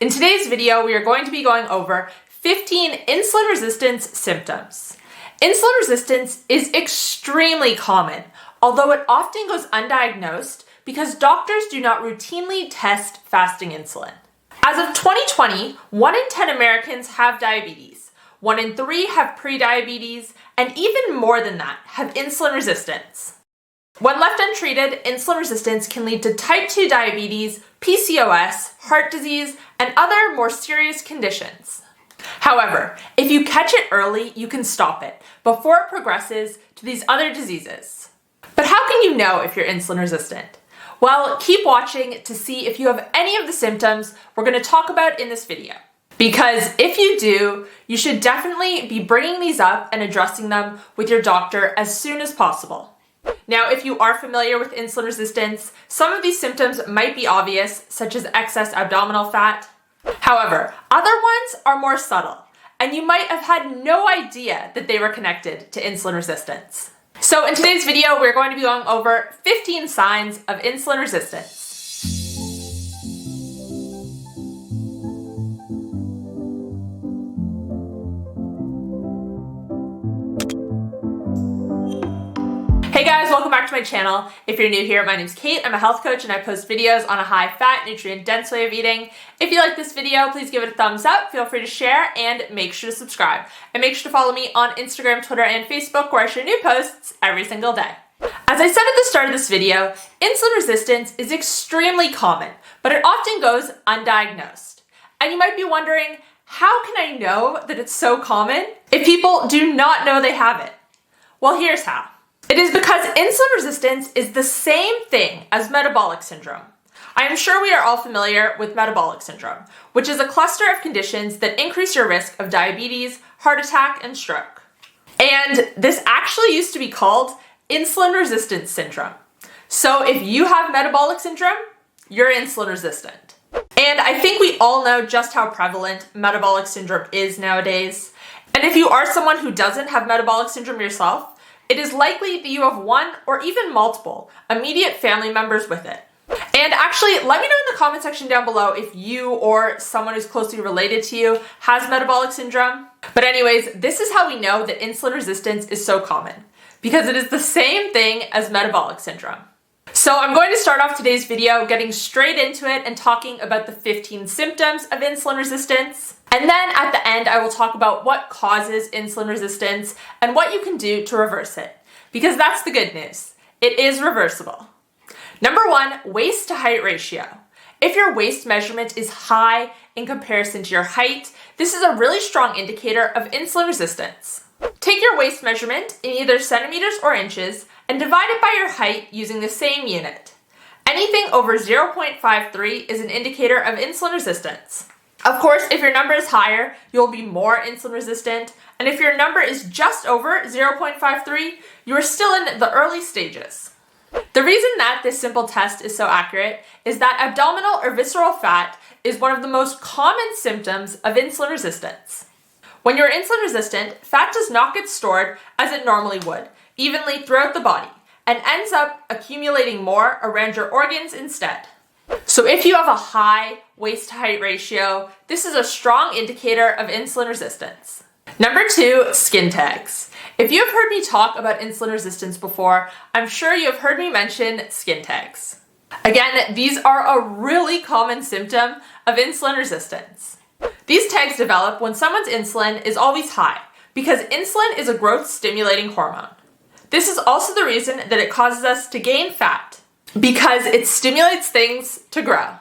In today's video, we are going to be going over 15 insulin resistance symptoms. Insulin resistance is extremely common, although it often goes undiagnosed because doctors do not routinely test fasting insulin. As of 2020, 1 in 10 Americans have diabetes, 1 in 3 have prediabetes, and even more than that have insulin resistance. When left untreated, insulin resistance can lead to type 2 diabetes, PCOS, heart disease, and other more serious conditions. However, if you catch it early, you can stop it before it progresses to these other diseases. But how can you know if you're insulin resistant? Well, keep watching to see if you have any of the symptoms we're going to talk about in this video. Because if you do, you should definitely be bringing these up and addressing them with your doctor as soon as possible. Now, if you are familiar with insulin resistance, some of these symptoms might be obvious, such as excess abdominal fat. However, other ones are more subtle, and you might have had no idea that they were connected to insulin resistance. So in today's video, we're going to be going over 15 signs of insulin resistance. Hey guys, welcome back to my channel. If you're new here, my name's Kate. I'm a health coach and I post videos on a high-fat, nutrient-dense way of eating. If you like this video, please give it a thumbs up, feel free to share, and make sure to subscribe. And make sure to follow me on Instagram, Twitter, and Facebook, where I share new posts every single day. As I said at the start of this video, insulin resistance is extremely common, but it often goes undiagnosed. And you might be wondering, how can I know that it's so common if people do not know they have it? Well, here's how. It is because insulin resistance is the same thing as metabolic syndrome. I am sure we are all familiar with metabolic syndrome, which is a cluster of conditions that increase your risk of diabetes, heart attack, and stroke. And this actually used to be called insulin resistance syndrome. So if you have metabolic syndrome, you're insulin resistant. And I think we all know just how prevalent metabolic syndrome is nowadays. And if you are someone who doesn't have metabolic syndrome yourself, it is likely that you have one or even multiple immediate family members with it. And actually, let me know in the comment section down below if you or someone who's closely related to you has metabolic syndrome. But anyways, this is how we know that insulin resistance is so common, because it is the same thing as metabolic syndrome. So I'm going to start off today's video getting straight into it and talking about the 15 symptoms of insulin resistance. And then at the end, I will talk about what causes insulin resistance and what you can do to reverse it. Because that's the good news. It is reversible. Number 1, waist to height ratio. If your waist measurement is high in comparison to your height, this is a really strong indicator of insulin resistance. Take your waist measurement in either centimeters or inches and divide it by your height using the same unit. Anything over 0.53 is an indicator of insulin resistance. Of course, if your number is higher, you'll be more insulin resistant, and if your number is just over 0.53, you are still in the early stages. The reason that this simple test is so accurate is that abdominal or visceral fat is one of the most common symptoms of insulin resistance. When you're insulin resistant, fat does not get stored as it normally would, evenly throughout the body, and ends up accumulating more around your organs instead. So if you have a high waist to height ratio, this is a strong indicator of insulin resistance. Number 2, skin tags. If you have heard me talk about insulin resistance before, I'm sure you have heard me mention skin tags. Again, these are a really common symptom of insulin resistance. These tags develop when someone's insulin is always high, because insulin is a growth-stimulating hormone. This is also the reason that it causes us to gain fat, because it stimulates things to grow.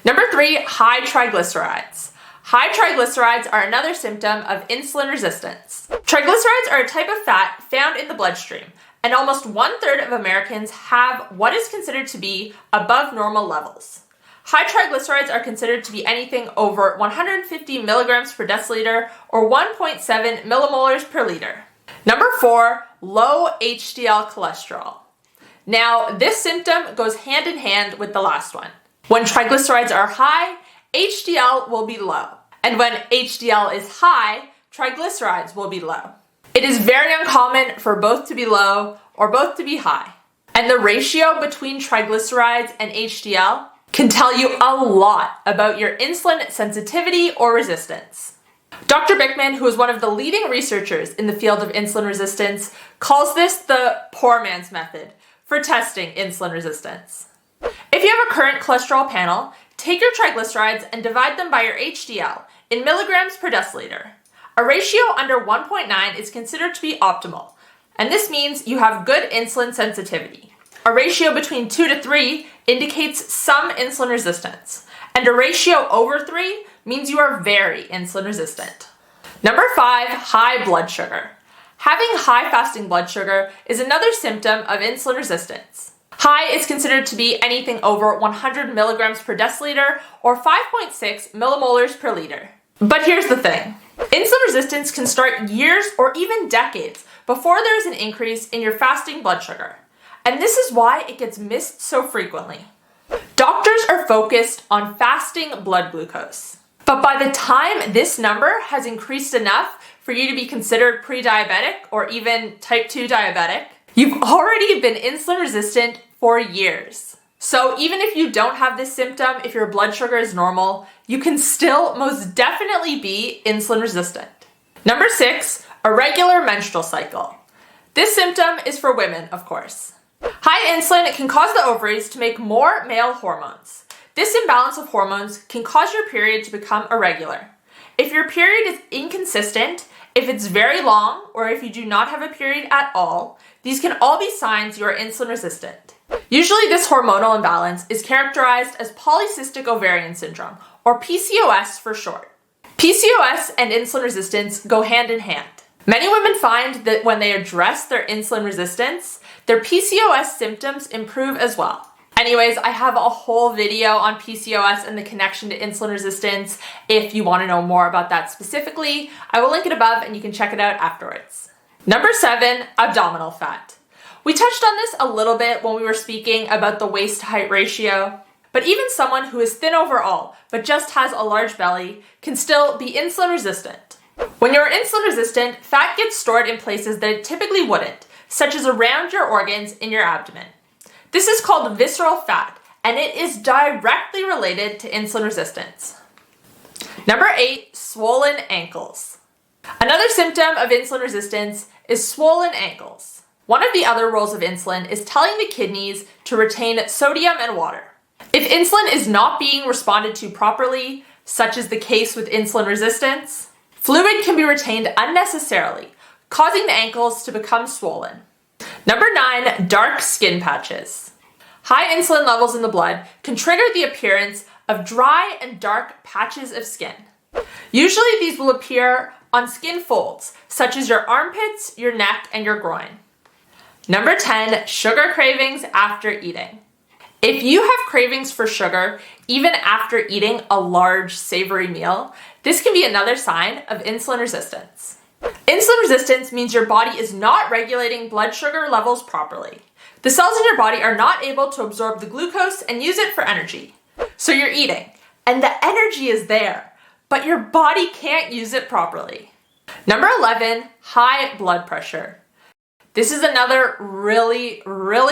Number 3, high triglycerides. High triglycerides are another symptom of insulin resistance. Triglycerides are a type of fat found in the bloodstream, and almost 1/3 of Americans have what is considered to be above normal levels. High triglycerides are considered to be anything over 150 milligrams per deciliter or 1.7 millimolars per liter. Number 4, low HDL cholesterol. Now, this symptom goes hand in hand with the last one. When triglycerides are high, HDL will be low. And when HDL is high, triglycerides will be low. It is very uncommon for both to be low or both to be high. And the ratio between triglycerides and HDL can tell you a lot about your insulin sensitivity or resistance. Dr. ภิkman, who is one of the leading researchers in the field of insulin resistance, calls this the poor man's method for testing insulin resistance. If you have a current cholesterol panel, take your triglycerides and divide them by your HDL in milligrams per deciliter. A ratio under 1.9 is considered to be optimal, and this means you have good insulin sensitivity. A ratio between 2 to 3 indicates some insulin resistance, and a ratio over 3 means you are very insulin resistant. Number 5, high blood sugar. Having high fasting blood sugar is another symptom of insulin resistance. High is considered to be anything over 100 milligrams per deciliter or 5.6 millimolars per liter. But here's the thing. Insulin resistance can start years or even decades before there is an increase in your fasting blood sugar. And this is why it gets missed so frequently. Doctors are focused on fasting blood glucose. But by the time this number has increased enough for you to be considered pre-diabetic or even type 2 diabetic, you've already been insulin resistant for years. So even if you don't have this symptom, if your blood sugar is normal, you can still most definitely be insulin resistant. Number 6, irregular menstrual cycle. This symptom is for women, of course. High insulin can cause the ovaries to make more male hormones. This imbalance of hormones can cause your period to become irregular. If your period is inconsistent, if it's very long, or if you do not have a period at all, these can all be signs you are insulin resistant. Usually this hormonal imbalance is characterized as polycystic ovarian syndrome, or PCOS for short. PCOS and insulin resistance go hand in hand. Many women find that when they address their insulin resistance, their PCOS symptoms improve as well. Anyways, I have a whole video on PCOS and the connection to insulin resistance. If you want to know more about that specifically, I will link it above and you can check it out afterwards. Number 7, abdominal fat. We touched on this a little bit when we were speaking about the waist to height ratio, but even someone who is thin overall but just has a large belly can still be insulin resistant. When you're insulin resistant, fat gets stored in places that it typically wouldn't, such as around your organs in your abdomen. This is called visceral fat, and it is directly related to insulin resistance. Number 8, swollen ankles. Another symptom of insulin resistance is swollen ankles. One of the other roles of insulin is telling the kidneys to retain sodium and water. If insulin is not being responded to properly, such is the case with insulin resistance, fluid can be retained unnecessarily, causing the ankles to become swollen. Number 9, dark skin patches. High insulin levels in the blood can trigger the appearance of dry and dark patches of skin. Usually these will appear on skin folds, such as your armpits, your neck, and your groin. Number 10, sugar cravings after eating. If you have cravings for sugar, even after eating a large savory meal, this can be another sign of insulin resistance. Insulin resistance means your body is not regulating blood sugar levels properly. The cells in your body are not able to absorb the glucose and use it for energy. So you're eating, and the energy is there, but your body can't use it properly. Number 11, high blood pressure. This is another really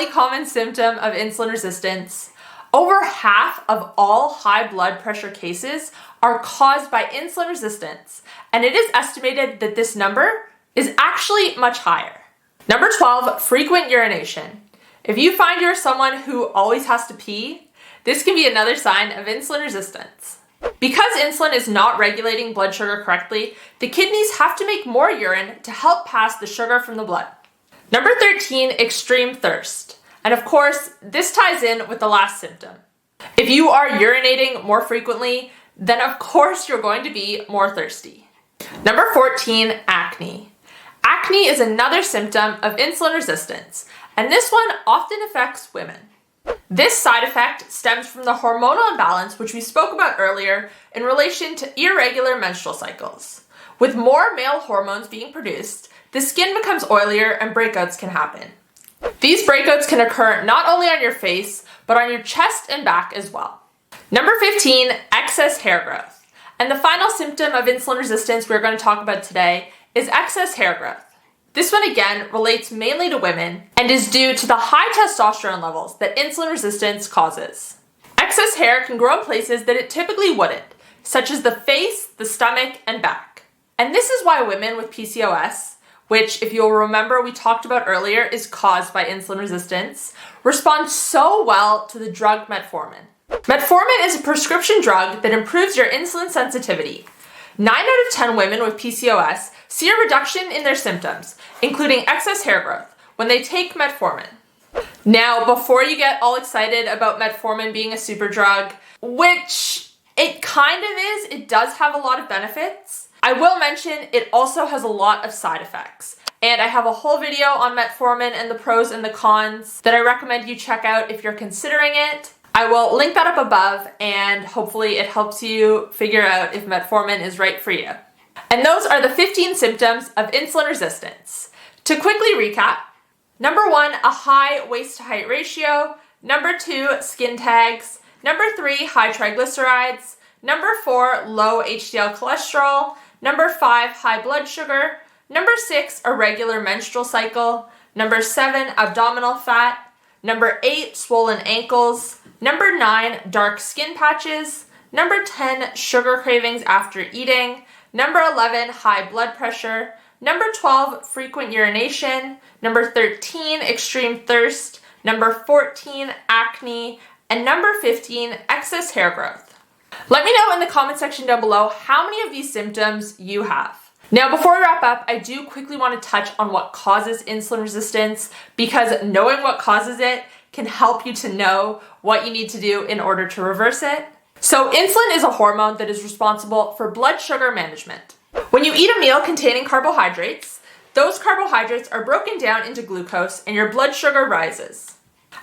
common symptom of insulin resistance. Over half of all high blood pressure cases are caused by insulin resistance, and it is estimated that this number is actually much higher. Number 12, frequent urination. If you find you're someone who always has to pee, this can be another sign of insulin resistance. Because insulin is not regulating blood sugar correctly, the kidneys have to make more urine to help pass the sugar from the blood. Number 13, extreme thirst. And of course, this ties in with the last symptom. If you are urinating more frequently, then of course you're going to be more thirsty. Number 14, acne. Acne is another symptom of insulin resistance, and this one often affects women. This side effect stems from the hormonal imbalance which we spoke about earlier in relation to irregular menstrual cycles. With more male hormones being produced, the skin becomes oilier and breakouts can happen. These breakouts can occur not only on your face, but on your chest and back as well. Number 15, excess hair growth. And the final symptom of insulin resistance we're going to talk about today is excess hair growth. This one again relates mainly to women and is due to the high testosterone levels that insulin resistance causes. Excess hair can grow in places that it typically wouldn't, such as the face, the stomach, and back. And this is why women with PCOS, which if you'll remember we talked about earlier is caused by insulin resistance, respond so well to the drug metformin. Metformin is a prescription drug that improves your insulin sensitivity. 9 out of 10 women with PCOS see a reduction in their symptoms, including excess hair growth, when they take metformin. Now, before you get all excited about metformin being a super drug, which it kind of is, it does have a lot of benefits, I will mention it also has a lot of side effects. And I have a whole video on metformin and the pros and the cons that I recommend you check out if you're considering it. I will link that up above, and hopefully it helps you figure out if metformin is right for you. And those are the 15 symptoms of insulin resistance. To quickly recap, number 1, a high waist-to-height ratio. Number 2, skin tags. Number 3, high triglycerides. Number 4, low HDL cholesterol. Number 5, high blood sugar. Number 6, irregular menstrual cycle. Number 7, abdominal fat. Number 8, swollen ankles. Number 9, dark skin patches. Number 10, sugar cravings after eating. Number 11, high blood pressure. Number 12, frequent urination. Number 13, extreme thirst. Number 14, acne. And number 15, excess hair growth. Let me know in the comment section down below how many of these symptoms you have. Now, before we wrap up, I do quickly want to touch on what causes insulin resistance, because knowing what causes it can help you to know what you need to do in order to reverse it. So insulin is a hormone that is responsible for blood sugar management. When you eat a meal containing carbohydrates, those carbohydrates are broken down into glucose and your blood sugar rises.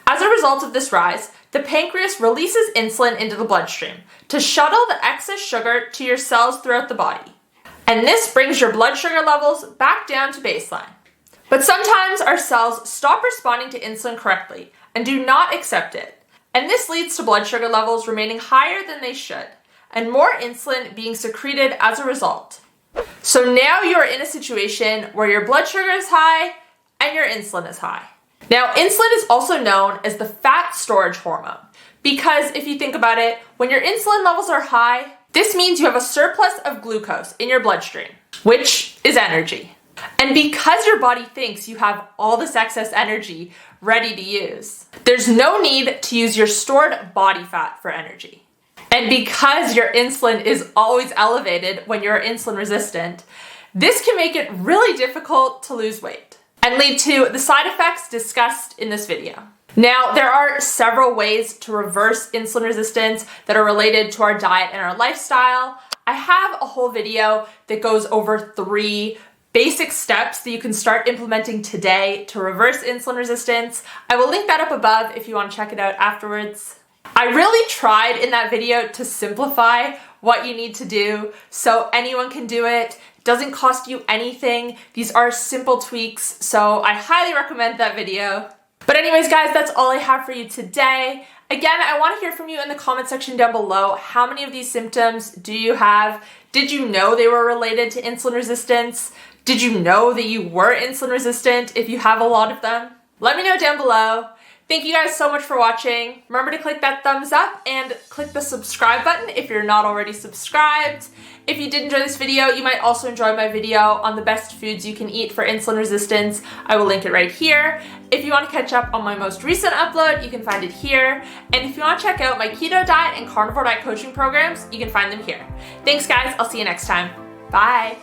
As a result of this rise, the pancreas releases insulin into the bloodstream to shuttle the excess sugar to your cells throughout the body. And this brings your blood sugar levels back down to baseline. But sometimes our cells stop responding to insulin correctly and do not accept it. And this leads to blood sugar levels remaining higher than they should, and more insulin being secreted as a result. So now you're in a situation where your blood sugar is high and your insulin is high. Now, insulin is also known as the fat storage hormone, because if you think about it, when your insulin levels are high, this means you have a surplus of glucose in your bloodstream, which is energy. And because your body thinks you have all this excess energy ready to use, there's no need to use your stored body fat for energy. And because your insulin is always elevated when you're insulin resistant, this can make it really difficult to lose weight and lead to the side effects discussed in this video. Now, there are several ways to reverse insulin resistance that are related to our diet and our lifestyle. I have a whole video that goes over 3 basic steps that you can start implementing today to reverse insulin resistance. I will link that up above if you want to check it out afterwards. I really tried in that video to simplify what you need to do so anyone can do it. It doesn't cost you anything. These are simple tweaks, so I highly recommend that video. But anyways, guys, that's all I have for you today. Again, I want to hear from you in the comment section down below. How many of these symptoms do you have? Did you know they were related to insulin resistance? Did you know that you were insulin resistant if you have a lot of them? Let me know down below. Thank you guys so much for watching. Remember to click that thumbs up and click the subscribe button if you're not already subscribed. If you did enjoy this video, you might also enjoy my video on the best foods you can eat for insulin resistance. I will link it right here. If you want to catch up on my most recent upload, you can find it here. And if you want to check out my keto diet and carnivore diet coaching programs, you can find them here. Thanks guys, I'll see you next time. Bye.